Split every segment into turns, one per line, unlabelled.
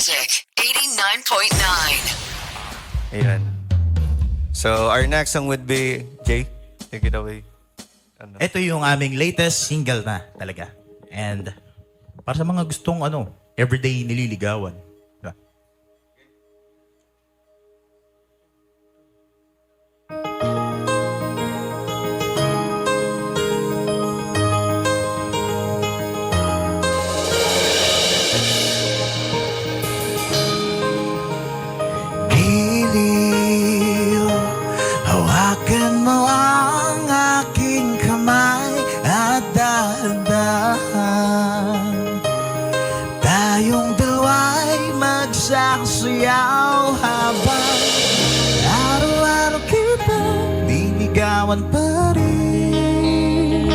Magic 89.9.
Ayan. So, our next song would be, Jay, take it away. Ano?
Ito yung aming latest single na talaga. And para sa mga gustong everyday nililigawan. Diba? Giliw, hawakan mo ang aking kamay at dahan-dahan. Tayong dalawa'y magsasayaw habang araw-araw kita liligawan pa rin.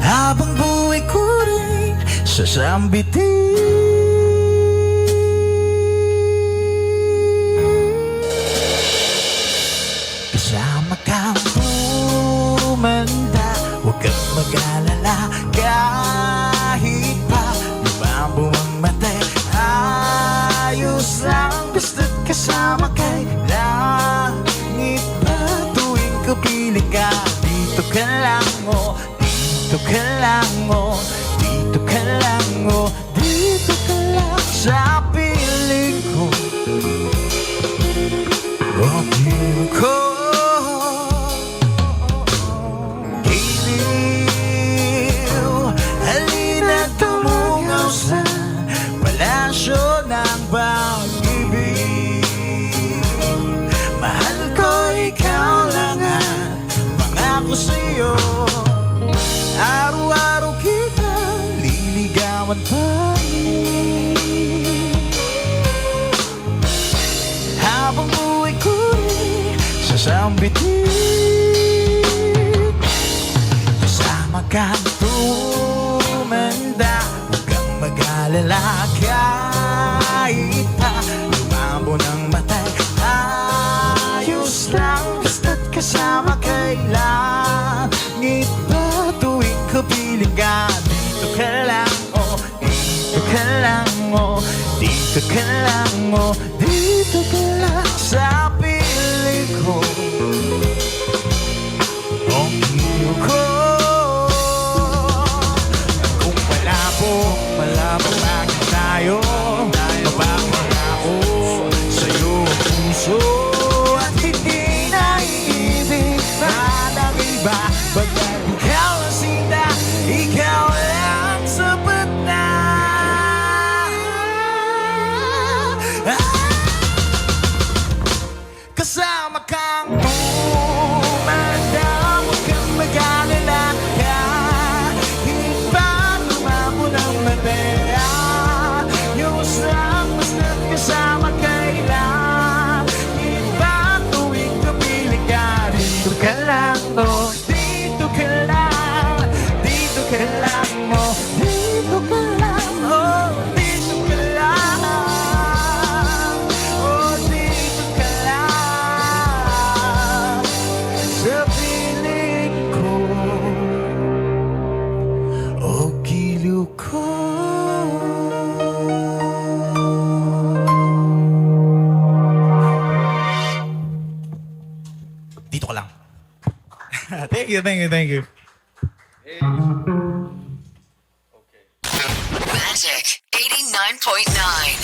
Habang buhay ko rin sasambitin. Kasama kang pumanda, huwag kang mag-alala kahit pa lumabo ang matay. Ayos lang, basta't kasama kay langit pa tuwing kapiling ka. Dito ka lang, oh, dito ka lang, oh, dito ka lang, oh, dito ka lang sa piling ko. Oh, piling ko. Palasyo ng pag-ibig, mahal ko ikaw lang at pangako sa'yo. Araw-araw kita liligawan pa rin. Habang buhay ko rin sasambitin. Kasama kang tumanda, huwag kang mag-alala kahit pa lumabo ng matay. Ayos lang, basta't kasama kay langit pa tuwing kapiling ka. Dito ka lang, oh, dito ka lang, oh, dito ka lang, oh, dito ka lang sa piling ko. Oh, piling ko. Kung malabo lang tayo, mapapangako sa'yo ang puso at hindi na iibig pa ng iba. Pagkat ikaw ang sinta, ikaw lang sapat na. Kasama kang tumanda, huwag kang mag-alala kahit pa lumabo ng matay. Ayos lang, basta't kasama kay langit pa tuwing kapiling ka. Dito ka lang, oh, dito ka lang, dito ka lang, oh, dito ka lang, oh, dito ka lang, oh, dito ka lang sa piling ko. Oh, giliw ko. Dito ka lang. Thank you.
Magic 89.9.